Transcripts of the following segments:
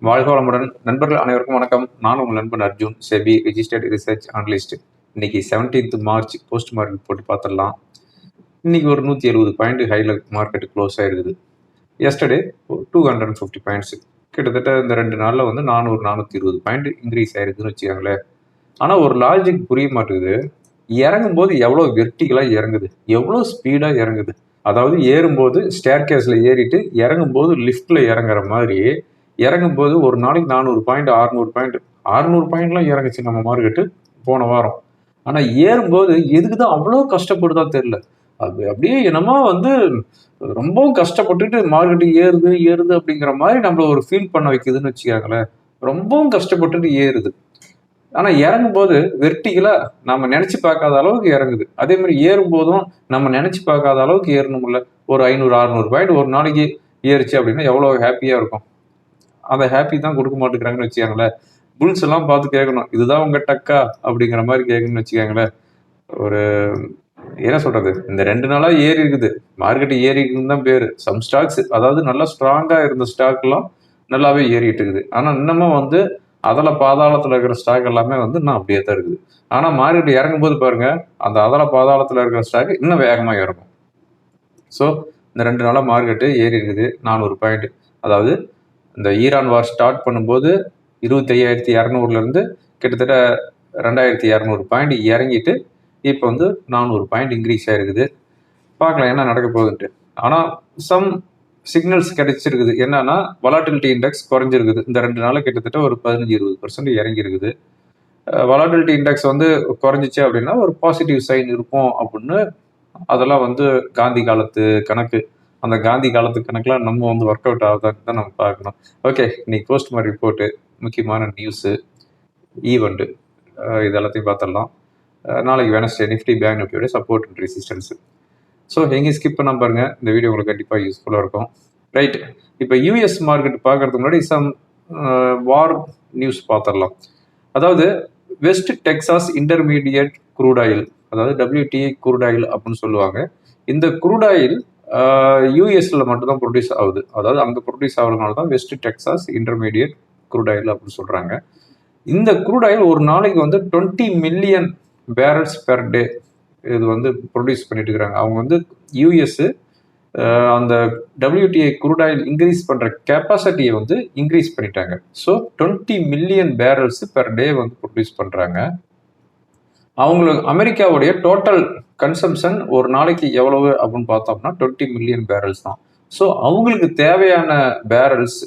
வாழ்க வளமுடன். நண்பர்கள் அனைவருக்கும் வணக்கம். நான் உங்கள் நண்பன் Arjun, SEBI registered research analyst. இன்னைக்கு 17th மார்ச் போஸ்ட் மார்க்கெட் போட்டு பார்த்துடலாம். இன்னைக்கு ஒரு 170 பாயிண்ட் ஹைல மார்க்கெட் க்ளோஸ் ஆயிருக்குது. எஸ்டர்டே 250 பாயிண்ட்ஸ், கிட்டத்தட்ட இந்த 2 நாளில் வந்து 420 பாயிண்ட் இன்க்ரீஸ் ஆயிருக்குன்னு வச்சுக்கோங்களேன். ஆனால் ஒரு லாஜிக் புரிய மாட்டேங்குது. இறங்கும் போது எவ்வளோ வெர்டிகலாக இறங்குது, எவ்வளோ ஸ்பீடாக இறங்குது. அதாவது ஏறும்போது ஸ்டேர் கேஸில் ஏறிட்டு இறங்கும்போது லிஃப்டில் இறங்குற மாதிரி இறங்கும்போது ஒரு நாளைக்கு 400 பாயிண்ட் 600 பாயிண்ட்லாம் இறங்குச்சு நம்ம மார்க்கெட்டு போன வாரம். ஆனால் ஏறும்போது எதுக்கு தான் அவ்வளோ கஷ்டப்படுதா தெரியல. அது அப்படியே என்னமோ வந்து ரொம்ப கஷ்டப்பட்டுட்டு மார்க்கெட்டு ஏறுது அப்படிங்கிற மாதிரி நம்மள ஒரு ஃபீல் பண்ண வைக்குதுன்னு வச்சுக்காங்களேன். ரொம்பவும் கஷ்டப்பட்டுட்டு ஏறுது. ஆனால் இறங்கும்போது வெர்டிகலா நம்ம நினைச்சு பார்க்காத அளவுக்கு இறங்குது. அதே மாதிரி ஏறும்போதும் நம்ம நினைச்சு பார்க்காத அளவுக்கு ஏறணும்ல. ஒரு 500-600 பாயிண்ட் ஒரு நாளைக்கு ஏறுச்சு அப்படின்னா எவ்வளோ ஹாப்பியா இருக்கும். அந்த ஹாப்பி தான் கொடுக்க மாட்டேங்கிறாங்கன்னு வச்சுக்காங்களேன். புல்ஸ் எல்லாம் பார்த்து கேட்கணும், இதுதான் உங்க டக்கா அப்படிங்கிற மாதிரி கேட்கணும்னு வச்சுக்காங்களேன். ஒரு என்ன சொல்றது, இந்த 2 நாளா ஏறி இருக்குது, மார்க்கெட் ஏறி இருக்குன்னு தான் பேரு. சம் ஸ்டாக்ஸ், அதாவது நல்லா ஸ்ட்ராங்கா இருந்த ஸ்டாக் எல்லாம் நல்லாவே ஏறிட்டு இருக்குது. ஆனா இன்னமும் வந்து அதல பாதாளத்துல இருக்கிற ஸ்டாக் எல்லாமே வந்து இன்னும் அப்படியே தான் இருக்குது. ஆனா மார்க்கெட் இறங்கும்போது பாருங்க, அந்த அதல பாதாளத்துல இருக்கிற ஸ்டாக் இன்னும் வேகமா இறங்கும். ஸோ இந்த 2 நாளா மார்க்கெட்டு ஏறி இருக்குது 400 பாயிண்ட். அதாவது இந்த ஈரான் வார் ஸ்டார்ட் பண்ணும்போது 25,200லேருந்து கிட்டத்தட்ட 2,200 பாயிண்ட் இறங்கிட்டு இப்போ வந்து 400 பாயிண்ட் இன்க்ரீஸ் ஆயிருக்குது. பார்க்கலாம் என்ன நடக்க போகுதுன்ட்டு. ஆனால் சம் சிக்னல்ஸ் கிடைச்சிருக்குது. என்னன்னா வலாட்டிலிட்டி இண்டெக்ஸ் குறைஞ்சிருக்குது. இந்த 2 நாளில் கிட்டத்தட்ட ஒரு 15-20% இறங்கி இருக்குது. வலாட்டிலிட்டி இண்டெக்ஸ் வந்து குறைஞ்சிச்சு அப்படின்னா ஒரு பாசிட்டிவ் சைன் இருக்கும் அப்படின்னு அதெல்லாம் வந்து காந்தி காலத்து கணக்கு. அந்த காந்தி காலத்து கணக்கெலாம் நம்ம வந்து ஒர்க் அவுட் ஆகுதான்னு தான் நம்ம பார்க்கணும். ஓகே, இன்னைக்கு போஸ்ட் மார்க்கெட் ரிப்போர்ட்டு, முக்கியமான நியூஸு, ஈவெண்ட்டு, இது எல்லாத்தையும் பார்த்துடலாம். நாளைக்கு வெனஸ்டே நிஃப்டி பேங்க் நிஃப்டியோட சப்போர்ட் அண்ட் ரெசிஸ்டன்ஸு. ஸோ எங்கேயும் ஸ்கிப் பண்ணாம பாருங்கள், இந்த வீடியோ உங்களுக்கு கண்டிப்பாக யூஸ்ஃபுல்லாக இருக்கும். ரைட், இப்போ யூஎஸ் மார்க்கெட் பார்க்கறதுக்கு முன்னாடி சம் வார் நியூஸ் பார்த்துடலாம். அதாவது West Texas Intermediate crude oil, அதாவது WTI க்ரூட் ஆயில் அப்படின்னு சொல்லுவாங்க. இந்த க்ரூட் ஆயில் யூஎஸ்ல மட்டும்தான் ப்ரொடியூஸ் ஆகுது. அதாவது அங்கே ப்ரொடியூஸ் ஆகிறதுனால தான் West Texas Intermediate crude oil அப்படின்னு சொல்கிறாங்க. இந்த க்ரூட் ஆயில் ஒரு நாளைக்கு வந்து 20 மில்லியன் பேரல்ஸ் பெர் டே இது வந்து ப்ரொடியூஸ் பண்ணிட்டு இருக்கிறாங்க. அவங்க வந்து யூஎஸ் அந்த WTI க்ரூட் ஆயில் இன்க்ரீஸ் பண்ணுற கெப்பாசிட்டியை வந்து இன்க்ரீஸ் பண்ணிட்டாங்க. So 20 million barrels per day வந்து ப்ரொடியூஸ் பண்ணுறாங்க. அவங்களுக்கு அமெரிக்காவுடைய டோட்டல் கன்சம்ஷன் ஒரு நாளைக்கு எவ்வளவு அப்படின்னு பார்த்தோம்னா 20 மில்லியன் பேரல்ஸ் தான். ஸோ அவங்களுக்கு தேவையான பேரல்ஸ்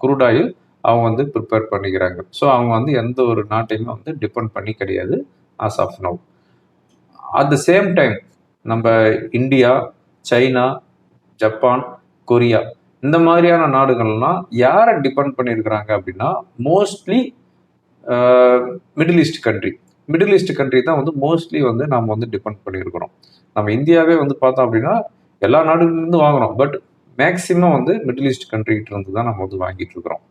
க்ரூட் ஆயில் அவங்க வந்து ப்ரிப்பேர் பண்ணிக்கிறாங்க. ஸோ அவங்க வந்து எந்த ஒரு நாட்டையுமே வந்து டிபெண்ட் பண்ணி கிடையாது as of now. At the same time நம்ம இந்தியா, சைனா, ஜப்பான், கொரியா இந்த மாதிரியான நாடுகள்லாம் யாரை டிபெண்ட் பண்ணியிருக்கிறாங்க அப்படின்னா மோஸ்ட்லி மிடில் ஈஸ்ட் கண்ட்ரி தான் வந்து மோஸ்ட்லி வந்து நம்ம வந்து டிபெண்ட் பண்ணியிருக்கிறோம். நம்ம இந்தியாவே வந்து பார்த்தோம் அப்படின்னா எல்லா நாடுகளிலிருந்து வாங்குறோம், பட் மேக்சிமம் வந்து மிடில் ஈஸ்ட் கண்ட்ரிகிட்ட இருந்து தான் நம்ம வந்து வாங்கிட்டு இருக்கிறோம்.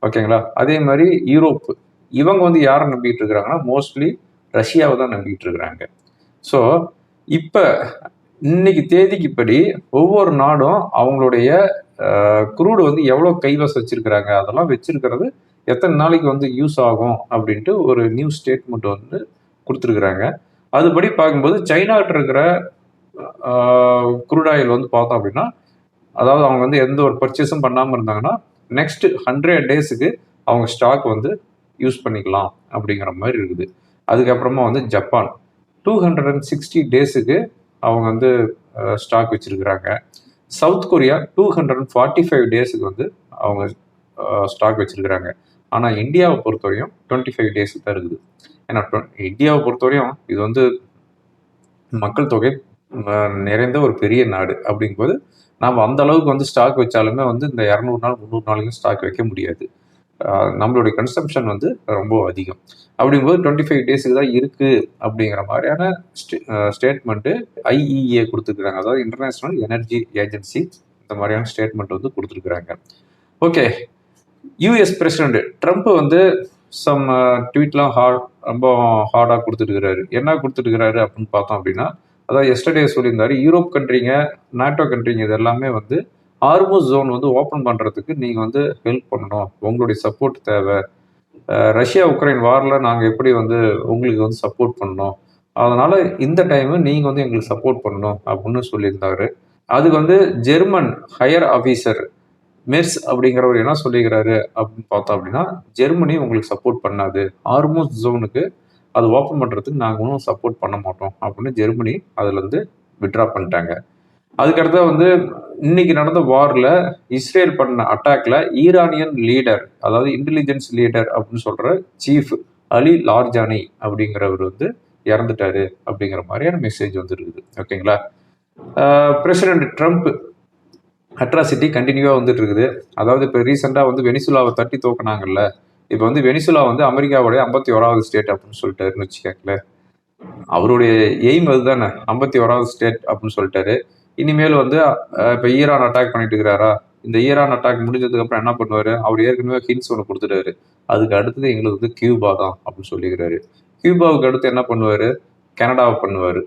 ஓகேங்களா? அதே மாதிரி யூரோப்பு, இவங்க வந்து யாரை நம்பிட்டு இருக்கிறாங்கன்னா மோஸ்ட்லி ரஷ்யாவை தான் நம்பிட்டு இருக்கிறாங்க. ஸோ இப்போ இன்னைக்கு தேதிக்குப்படி ஒவ்வொரு நாடும் அவங்களுடைய க்ரூடு வந்து எவ்வளோ கைவசம் வச்சிருக்கிறாங்க, அதெல்லாம் வச்சிருக்கிறது எத்தனை நாளைக்கு வந்து யூஸ் ஆகும் அப்படின்ட்டு ஒரு நியூஸ் ஸ்டேட்மெண்ட் வந்து கொடுத்துருக்குறாங்க. அதுபடி பார்க்கும்போது சைனாட்ட இருக்கிற க்ரூட் ஆயில் வந்து பார்த்தோம் அப்படின்னா, அதாவது அவங்க வந்து எந்த ஒரு பர்ச்சேஸும் பண்ணாமல் இருந்தாங்கன்னா நெக்ஸ்ட் 100 டேஸுக்கு அவங்க ஸ்டாக் வந்து யூஸ் பண்ணிக்கலாம் அப்படிங்கிற மாதிரி இருக்குது. அதுக்கப்புறமா வந்து ஜப்பான் 260 டேஸுக்கு அவங்க வந்து ஸ்டாக் வச்சிருக்கிறாங்க. சவுத் கொரியா 245 டேஸுக்கு வந்து அவங்க ஸ்டாக் வச்சிருக்கிறாங்க. ஆனால் இந்தியாவை பொறுத்தவரையும் 25 டேஸ் தான் இருக்குது. ஏன்னா இந்தியாவை பொறுத்தவரையும் இது வந்து மக்கள் தொகை நிறைந்த ஒரு பெரிய நாடு. அப்படிங்கும்போது நாம் அந்த அளவுக்கு வந்து ஸ்டாக் வச்சாலுமே வந்து இந்த 200 நாள் 300 நாளைக்கும் ஸ்டாக் வைக்க முடியாது. நம்மளுடைய கன்சம்ஷன் வந்து ரொம்ப அதிகம். அப்படிங்கும்போது 25 டேஸுக்கு தான் இருக்குது அப்படிங்கிற மாதிரியான ஸ்டேட்மெண்ட்டு IEA கொடுத்துருக்குறாங்க. அதாவது இன்டர்நேஷ்னல் எனர்ஜி ஏஜென்சி இந்த மாதிரியான ஸ்டேட்மெண்ட் வந்து கொடுத்துருக்குறாங்க. ஓகே, யூஎஸ் பிரசிடென்ட் ட்ரம்ப் வந்து சம் ட்வீட்லாம் ரொம்ப ஹார்டாக கொடுத்துருக்கிறாரு. என்ன கொடுத்துருக்கிறாரு அப்படின்னு பார்த்தோம் அப்படின்னா, அதாவது எஸ்டர்டே சொல்லியிருந்தாரு, யூரோப் கண்ட்ரிங்க, நாட்டோ கண்ட்ரிங்க இது எல்லாமே வந்து ஹார்முஸ் ஜோன் வந்து ஓப்பன் பண்ணுறதுக்கு நீங்கள் வந்து ஹெல்ப் பண்ணணும், உங்களுடைய சப்போர்ட் தேவை. ரஷ்யா உக்ரைன் வாரில் நாங்கள் எப்படி வந்து உங்களுக்கு வந்து சப்போர்ட் பண்ணோம், அதனால் இந்த டைமு நீங்கள் வந்து எங்களுக்கு சப்போர்ட் பண்ணணும் அப்படின்னு சொல்லியிருந்தாரு. அதுக்கு வந்து ஜெர்மன் ஹையர் ஆஃபீஸர் மெர்ஸ் அப்படிங்கிறவர் என்ன சொல்லிக்கிறாரு அப்படின்னு பார்த்தோம் அப்படின்னா, ஜெர்மனி உங்களுக்கு சப்போர்ட் பண்ணாது, ஹார்முஸ் ஜோனுக்கு அது ஓப்பன் பண்ணுறதுக்கு நாங்கள் ஒன்றும் சப்போர்ட் பண்ண மாட்டோம் அப்படின்னு ஜெர்மனி அதுலேருந்து விட்ரா பண்ணிட்டாங்க. அதுக்கடுத்து வந்து இன்னைக்கு நடந்த வார்ல இஸ்ரேல் பண்ண அட்டாக்ல ஈரானியன் லீடர், அதாவது இன்டெலிஜென்ஸ் லீடர் அப்படின்னு சொல்ற சீஃப் அலி லார்ஜானி அப்படிங்கிறவர் வந்து இறந்துட்டாரு அப்படிங்கிற மாதிரியான மெசேஜ் வந்து இருக்குது. ஓகேங்களா. பிரசிடென்ட் ட்ரம்ப் அட்ராசிட்டி கண்டினியூவா வந்துட்டு இருக்குது. அதாவது இப்போ ரீசெண்டாக வந்து வெனிசுலாவை தட்டி தோக்குனாங்கல்ல, இப்போ வந்து வெனிசுலா வந்து அமெரிக்காவுடைய 51வது ஸ்டேட் அப்படின்னு சொல்லிட்டாருன்னு வச்சுக்கோங்களேன். அவருடைய எய்ம் அதுதானே, 51வது ஸ்டேட் அப்படின்னு சொல்லிட்டாரு. இனிமேல் வந்து இப்போ ஈரான் அட்டாக் பண்ணிட்டு இருக்கிறாரா, இந்த ஈரான் அட்டாக் முடிஞ்சதுக்கு அப்புறம் என்ன பண்ணுவாரு, அவர் ஏற்கனவே ஹிண்ட்ஸ் ஒன்று கொடுத்துட்டாரு, அதுக்கு அடுத்தது எங்களுக்கு வந்து கியூபா தான் அப்படின்னு சொல்லிக்கிறாரு. கியூபாவுக்கு அடுத்து என்ன பண்ணுவாரு, கனடாவை பண்ணுவார்.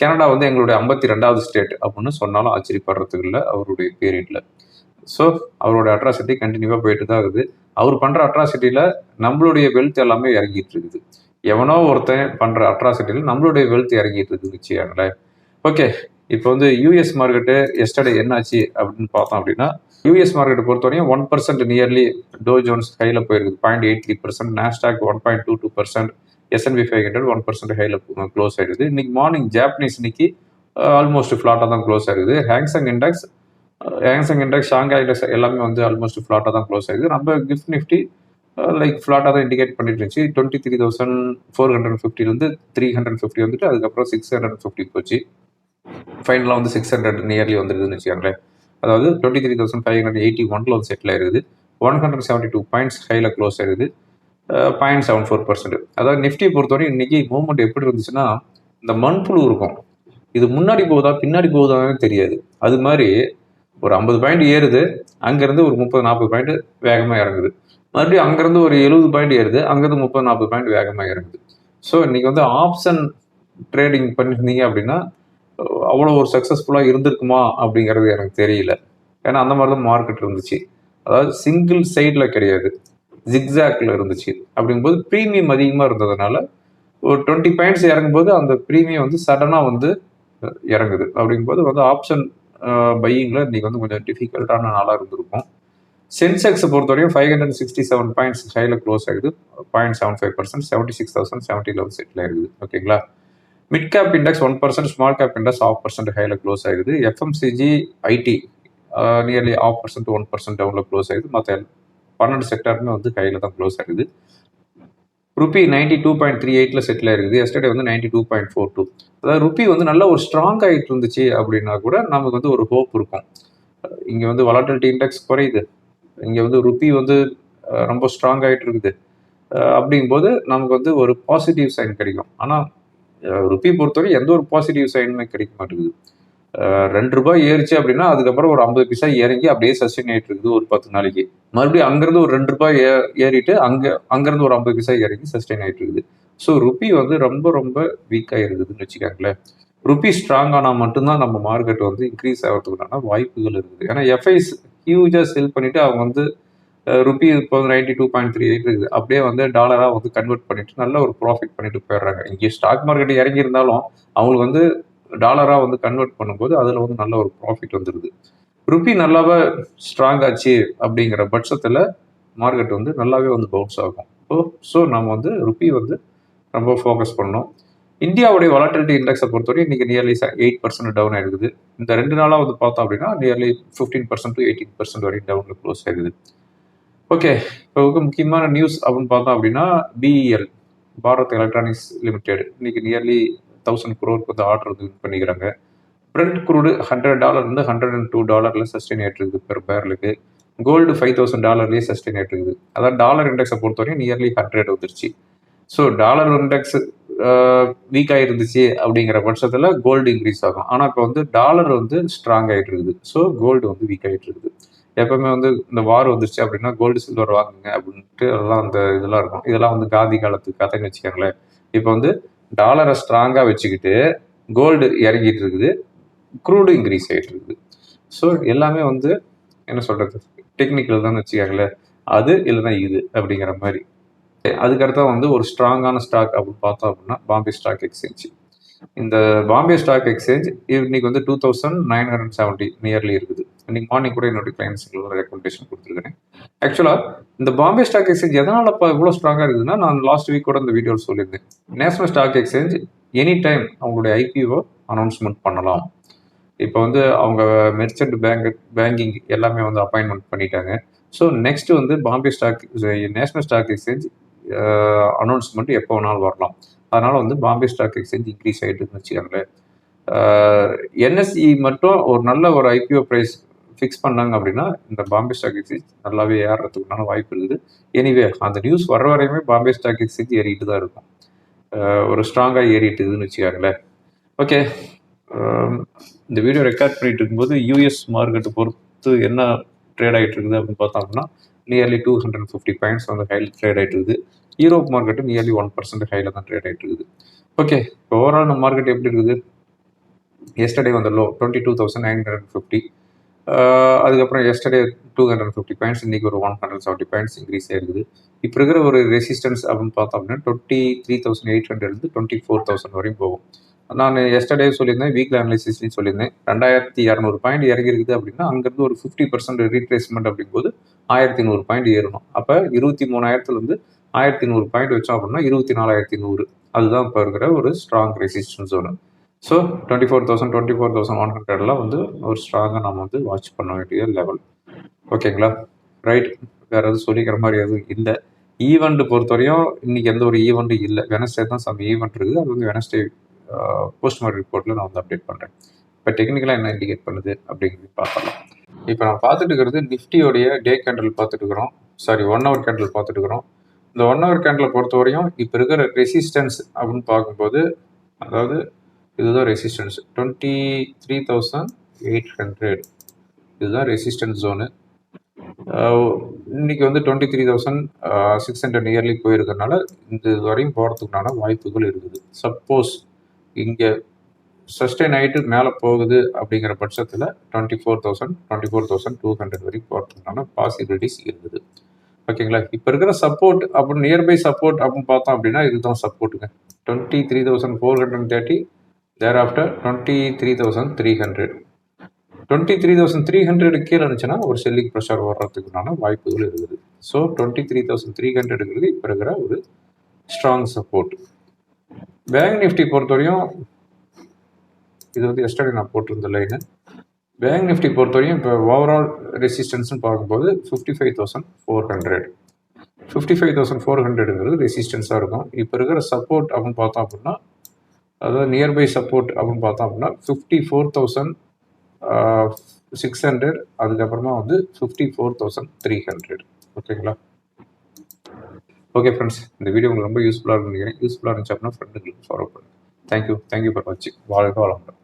கனடா வந்து எங்களுடைய 52வது ஸ்டேட் அப்படின்னு சொன்னாலும் ஆச்சரியப்படுறதுக்கு இல்லை அவருடைய பீரியட்ல. ஸோ அவரோட அட்ராசிட்டி கண்டினியூவாக போயிட்டு தான் இருக்குது. அவர் பண்ணுற அட்ராசிட்டியில் நம்மளுடைய வெல்த் எல்லாமே இறங்கிட்டு இருக்குது. எவனோ ஒருத்தன் பண்ணுற அட்ராசிட்டியில் நம்மளுடைய வெல்த் இறங்கிட்டு இருக்குதுன்னு வச்சுக்கோங்களேன். ஓகே, இப்போ வந்து யூஎஸ் மார்க்கெட்டு எஸ்டர்டே என்னாச்சு அப்படின்னு பார்த்தோம் அப்படின்னா, யூஎஸ் மார்க்கெட்டை பொறுத்தவரையும் 1% நியர்லி டோ ஜோன்ஸ் கையில் போயிருக்குது, 0.83%, நாஸ்டாக் 1.22%, S&P 500 1% ஹையில் க்ளோஸ் ஆயிருக்குது. இன்னைக்கு மார்னிங் ஜாப்பனீஸ் இன்னைக்கு ஆல்மோஸ்ட் ஃப்ளாட்டாக தான் க்ளோஸ் ஆயிருக்குது. ஹேங்சங் இண்டெக்ஸ், ஷாங்காய் இண்டெக்ஸ் எல்லாமே வந்து ஆல்மோஸ்ட் ஃப்ளாட்டாக தான் க்ளோஸ் ஆயிருக்குது. நம்ம கிஃப்ட் நிஃப்டி லைக் ஃப்ளாட்டாக தான் இண்டிகேட் பண்ணிட்டு இருந்துச்சு. 23,450 350 வந்துட்டு அதுக்கப்புறம் 650 போச்சு. ஃபைனலாக வந்து 600 நியர்லி வந்துருக்குதுன்னு வச்சுக்கோங்களேன். அதாவது 23,581 வந்து செட்டில் ஆயிருக்குது. 172 பாயிண்ட்ஸ் ஹையில் க்ளோஸ் ஆயிருக்குது. 0.74%. அதாவது நிஃப்டியை பொறுத்தவரைக்கும் இன்னைக்கு மூவ்மெண்ட் எப்படி இருந்துச்சுன்னா, இந்த மண்புழு இருக்கும், இது முன்னாடி போகுதா பின்னாடி போகுதான்னு தெரியாது. அது மாதிரி ஒரு 50 பாயிண்ட் ஏறுது, அங்கேருந்து ஒரு 30-40 பாயிண்ட் வேகமாக இறங்குது. மறுபடியும் அங்கேருந்து ஒரு 70 பாயிண்ட் ஏறுது, அங்கேருந்து 30-40 பாயிண்ட் வேகமாக இறங்குது. ஸோ இன்னைக்கு வந்து ஆப்ஷன் ட்ரேடிங் பண்ணியிருந்தீங்க அப்படின்னா அவ்வளோ ஒரு சக்ஸஸ்ஃபுல்லாக இருந்திருக்குமா அப்படிங்கிறது எனக்கு தெரியல. ஏன்னா அந்த மாதிரி தான் மார்க்கெட் இருந்துச்சு. அதாவது சிங்கிள் சைடில் கிடையாது, ஜிக்ஸாக்ல இருந்துச்சு. அப்படிங்கும்போது ப்ரீமியம் அதிகமாக இருந்ததுனால ஒரு 20 பாயிண்ட்ஸ் இறங்கும்போது அந்த ப்ரீமியம் வந்து சடனாக வந்து இறங்குது. அப்படிங்கும்போது வந்து ஆப்ஷன் பையிங்கில் இன்றைக்கி வந்து கொஞ்சம் டிஃபிகல்ட்டான நாளாக இருந்திருக்கும். சென்செக்ஸை பொறுத்தவரையும் 567 பாயிண்ட்ஸ் ஹையில் க்ளோஸ் ஆகுது, 0.75%, 76,070 லெவல் செட்டில் ஆயிருக்குது. ஓகேங்களா. Mid cap index 1%, small cap index 0.5% ஹையில் க்ளோஸ் ஆகுது. எஃப்எம்சிஜி ஐடி நியர்லி 0.5% 1% டவுனில் க்ளோஸ் ஆகுது. மற்ற 12 செக்டாருமே வந்து ஹையில் தான் க்ளோஸ் ஆகுது. ருபி 92.38 செட்டில் ஆயிருக்குது. எஸ்டர்டே வந்து 92.42. அதாவது ருபி வந்து நல்ல ஒரு ஸ்ட்ராங் ஆகிட்டு இருந்துச்சு அப்படின்னா கூட நமக்கு வந்து ஒரு ஹோப் இருக்கும். இங்கே வந்து வொலட்டிலிட்டி இண்டெக்ஸ் குறையுது, இங்கே வந்து ருபி வந்து ரொம்ப ஸ்ட்ராங் ஆகிட்டு இருக்குது. அப்படிங்கும்போது நமக்கு வந்து ஒரு பாசிட்டிவ் சைன் கிடைக்கும். ஆனால் ருபி பொறுத்தவரை எந்த ஒரு பாசிட்டிவ் சைனுமே கிடைக்க மாட்டேங்குது. 2 ரூபாய் ஏறிச்சு அப்படின்னா அதுக்கப்புறம் ஒரு 50 பைசா இறங்கி அப்படியே சஸ்டெயின் ஆகிட்டு இருக்குது ஒரு 10 நாளைக்கு. மறுபடியும் அங்கேருந்து ஒரு 2 ரூபாய் ஏறிட்டு அங்கேருந்து ஒரு 50 பைசா இறங்கி சஸ்டெயின் ஆகிட்டு இருக்குது. ஸோ ருபி வந்து ரொம்ப ரொம்ப வீக்காக இருக்குதுன்னு வச்சுக்காங்களேன். ருபி ஸ்ட்ராங் ஆனால் மட்டும்தான் நம்ம மார்க்கெட் வந்து இன்க்ரீஸ் ஆகிறதுக்குண்டான வாய்ப்புகள் இருக்குது. ஏன்னா எஃப்ஐஸ் ஹியூஜாக செல் பண்ணிட்டு அவங்க வந்து ருபி இப்போ வந்து 92.38 இருக்குது, அப்படியே வந்து டாலராக வந்து கன்வெர்ட் பண்ணிட்டு நல்ல ஒரு ப்ராஃபிட் பண்ணிட்டு போயிடுறாங்க. இங்கே ஸ்டாக் மார்க்கெட் இறங்கி இருந்தாலும் அவங்களுக்கு வந்து டாலராக வந்து கன்வெர்ட் பண்ணும்போது அதில் வந்து நல்ல ஒரு ப்ராஃபிட் வந்துடுது. ருபி நல்லாவே ஸ்ட்ராங் ஆச்சு அப்படிங்கிற பட்சத்தில் மார்க்கெட் வந்து நல்லாவே வந்து பவுன்ஸ் ஆகும். ஸோ நம்ம வந்து ருபி வந்து ரொம்ப ஃபோக்கஸ் பண்ணோம். இந்தியாவுடைய வாலட்டிலிட்டி இண்டெக்ஸை பொறுத்தவரை இன்னைக்கு நியர்லி 8% டவுன் ஆயிருக்குது. இந்த 2 நாளாக வந்து பார்த்தோம் அப்படின்னா நியர்லி 15% to 18% வரைக்கும் டவுனில் க்ளோஸ் ஆகுது. ஓகே, இப்போ முக்கியமான நியூஸ் அப்படின்னு பார்த்தோம் அப்படின்னா பிஇஎல், பாரத் எலக்ட்ரானிக்ஸ் லிமிடெட் இன்னைக்கு நியர்லி 1000 crore வந்து ஆர்டர் வந்து வின் பண்ணிக்கிறாங்க. பிரெண்ட் குரூடு $100 வந்து $102 சஸ்டெயின் ஆகிட்டு இருக்குது பெர் பேரலுக்கு. கோல்டு $5,000 சஸ்டெயின் ஆகிட்டு இருக்குது. அதாவது டாலர் இண்டெக்ஸை பொறுத்தவரையும் நியர்லி 100 வந்துருச்சு. ஸோ டாலர் இண்டெக்ஸ் வீக் ஆகிருந்துச்சு அப்படிங்கிற பட்சத்தில் கோல்டு இன்க்ரீஸ் ஆகும். ஆனால் இப்போ வந்து டாலர் வந்து ஸ்ட்ராங் ஆகிட்டு இருக்குது. ஸோ கோல்டு வந்து வீக் ஆகிட்டு இருக்குது. எப்பவுமே வந்து இந்த வார் வந்துருச்சு அப்படின்னா கோல்டு சில்வர் வாங்குங்க அப்படின்ட்டு எல்லாம் அந்த இதெல்லாம் இருக்கும். இதெல்லாம் வந்து காந்தி காலத்துக்கு கதைன்னு வச்சுக்கோங்களேன். இப்போ வந்து டாலரை ஸ்ட்ராங்காக வச்சுக்கிட்டு கோல்டு இறங்கிட்டு இருக்குது, க்ரூடு இன்க்ரீஸ் ஆகிட்டு இருக்குது. ஸோ எல்லாமே வந்து என்ன சொல்கிறது, டெக்னிக்கல் தான் வச்சுக்காங்களேன். அது இல்லைன்னா இது அப்படிங்கிற மாதிரி. அதுக்கடுத்தா வந்து ஒரு ஸ்ட்ராங்கான ஸ்டாக் அப்படின்னு பார்த்தோம் அப்படின்னா பாம்பே ஸ்டாக் எக்ஸ்சேஞ்ச். இந்த பாம்பே ஸ்டாக் எக்ஸ்சேஞ்ச் இன்னைக்கு வந்து 2970 நியர்லி இருக்குது. இன்னைக்கு மார்னிங் கூட என்னோட கிளைண்ட்ஸ்க்கு ஒரு ரெக்கமெண்டேஷன் கொடுத்துருக்கேன். ஆக்சுவலாக இந்த பாம்பே ஸ்டாக் எக்ஸ்சேஞ்ச் எதனால் இப்போ இவ்வளோ ஸ்ட்ராங்காக இருக்குதுன்னா, நான் லாஸ்ட் வீக் கூட இந்த வீடியோவில் சொல்லியிருந்தேன். National stock exchange any time அவங்களுடைய ஐபிஓ அனௌன்ஸ்மெண்ட் பண்ணலாம். இப்போ வந்து அவங்க மெர்ச்சன்ட் பேங்கிங் எல்லாமே வந்து அப்பாயின்மெண்ட் பண்ணிட்டாங்க. ஸோ நெக்ஸ்ட் வந்து Bombay stock national stock exchange announcement எப்போ வேணாலும் வரலாம். அதனால வந்து பாம்பே ஸ்டாக் எக்ஸ்சேஞ்ச் இன்க்ரீஸ் ஆகிட்டுன்னு வச்சுக்கோங்களேன். என்எஸ்இ மட்டும் ஒரு நல்ல ஒரு ஐபிஓ ப்ரைஸ் ஃபிக்ஸ் பண்ணாங்க அப்படின்னா இந்த பாம்பே ஸ்டாக் எக்ஸ்சேஞ்ச் நல்லாவே ஏறுறதுக்குண்டான வாய்ப்பு இருக்குது. எனிவே அந்த நியூஸ் வர வரையுமே பாம்பே ஸ்டாக் எக்ஸ்சேஞ்ச் ஏறிட்டு தான் இருக்கும். ஒரு ஸ்ட்ராங்காக ஏறிட்டுதுன்னு வச்சுக்காங்களேன். ஓகே, இந்த வீடியோ ரெக்கார்ட் பண்ணிட்டு இருக்கும்போது யூஎஸ் மார்க்கெட்டை பொறுத்து என்ன ட்ரேட் ஆகிட்டு இருக்குது அப்படின்னு பார்த்தோம் அப்படின்னா நியர்லி 250 பாயிண்ட்ஸ் வந்து ஹையில் ட்ரேட் ஆகிட்டு இருக்குது. யூரோப் மார்க்கெட்டு நியர்லி 1% ஹையில் தான் ட்ரேட் ஆகிட்டு இருக்குது. ஓகே, இப்போ ஓவரால் நம்ம மார்க்கெட் எப்படி இருக்குது? எஸ்டர்டே வந்து லோ 22,950. அதுக்கப்புறம் எஸ்டர்டே 250 பாயிண்ட்ஸ், இன்றைக்கி ஒரு 170 பாயிண்ட்ஸ் இன்க்ரீஸ் ஆகிருக்குது. இப்போ இருக்கிற ஒரு ரெசிஸ்டன்ஸ் அப்படின்னு பார்த்தோம் அப்படின்னா 23,800 24,000 வரையும் போகும். நான் எஸ்டர்டே சொல்லியிருந்தேன், வீக்லி அனலைசிஸ்லையும் சொல்லியிருந்தேன், 2,200 பாயிண்ட் இறங்கி இருக்குது அப்படின்னா அங்கேருந்து ஒரு 50% ரீட்ரேஸ்மெண்ட் அப்படிங்கும்போது 1,100 பாயிண்ட் ஏறணும். அப்போ 23,000 1,100 பாயிண்ட் வச்சோம் அப்படின்னா 24,100. அதுதான் இப்போ இருக்கிற ஒரு ஸ்ட்ராங் ரெசிஸ்டன்ஸ் ஜோனு. ஸோ 24,000 24,100 வந்து ஒரு ஸ்ட்ராங்காக நம்ம வந்து வாட்ச் பண்ண வேண்டிய லெவல். ஓகேங்களா? ரைட். வேறு எதுவும் சொல்லிக்கிற மாதிரி எதுவும் இல்லை. ஈவெண்ட் பொறுத்தவரையும் இன்றைக்கி எந்த ஒரு ஈவெண்ட்டும் இல்லை. வெனஸ்டே தான் சம் ஈவெண்ட் இருக்குது. அது வந்து வெனஸ்டே போஸ்ட் மார்க்கெட் ரிப்போர்ட்டில் நான் வந்து அப்டேட் பண்ணுறேன். இப்போ டெக்னிக்கலாக என்ன இண்டிகேட் பண்ணுது அப்படிங்கிறது பார்க்கலாம். இப்போ நான் பார்த்துட்டு இருக்கிறது நிஃப்டியோடைய டே கேண்டில் பார்த்துட்டு இருக்கிறோம். சாரி, 1 ஹவர் கேண்டில் பார்த்துட்டு இருக்கிறோம். இந்த 1 ஹவர் கேண்டில் பொறுத்தவரையும் இப்போ இருக்கிற ரெசிஸ்டன்ஸ் அப்படின்னு பார்க்கும்போது, அதாவது இதுதான் ரெசிஸ்டன்ஸ் 23,800. இதுதான் ரெசிஸ்டன்ஸ் ஜோனு. இன்னைக்கு வந்து 23,600 நியர்லி போயிருக்கிறதுனால இந்த வரையும் போகிறதுக்குண்டான வாய்ப்புகள் இருக்குது. சப்போஸ் இங்கே சஸ்டெயின் ஆகிட்டு மேலே போகுது அப்படிங்கிற பட்சத்தில் 24,200 வரைக்கும் போகிறதுக்கான பாசிபிலிட்டிஸ் இருக்குது. ஓகேங்களா? இப்போ இருக்கிற சப்போர்ட் அப்படின்னு நியர்பை சப்போர்ட் அப்படின்னு பார்த்தோம் அப்படின்னா இதுதான் சப்போர்ட்டுங்க. 23,430. There after 23,300. 23,300 கீழே இருந்துச்சுன்னா ஒரு செல்லிங் ப்ரெஷர் வர்றதுக்குண்டான வாய்ப்புகள் இருக்குது. ஸோ 23,300 இப்போ இருக்கிற ஒரு ஸ்ட்ராங் சப்போர்ட். பேங்க் நிஃப்டி பொறுத்தவரையும் இது வந்து எஸ்டர்டே நான் போட்டிருந்த லைனு. பேங்க் நிஃப்டி பொறுத்தவரையும் இப்போ ஓவரால் ரெசிஸ்டன்ஸ்னு பார்க்கும்போது 55,400. 55,400 ரெசிஸ்டன்ஸாக இருக்கும். இப்போ இருக்கிற சப்போர்ட் அப்படின்னு பார்த்தோம் அப்படின்னா, அதாவது நியர்பை சப்போர்ட் அப்படின்னு பார்த்தோம் அப்படின்னா 54,600. அதுக்கப்புறமா வந்து 54,300. ஓகேங்களா? ஓகே ஃப்ரெண்ட்ஸ், இந்த வீடியோ உங்களுக்கு ரொம்ப யூஸ்ஃபுல்லாக இருக்குன்னு நினைக்கிறேன். யூஸ்ஃபுல்லாக இருந்துச்சு அப்படின்னா ஃப்ரெண்டுங்களுக்கு ஃபாலோ பண்ணுங்கள். தேங்க்யூ ஃபார் வாட்சிங். வாழ்க வளமுடன்.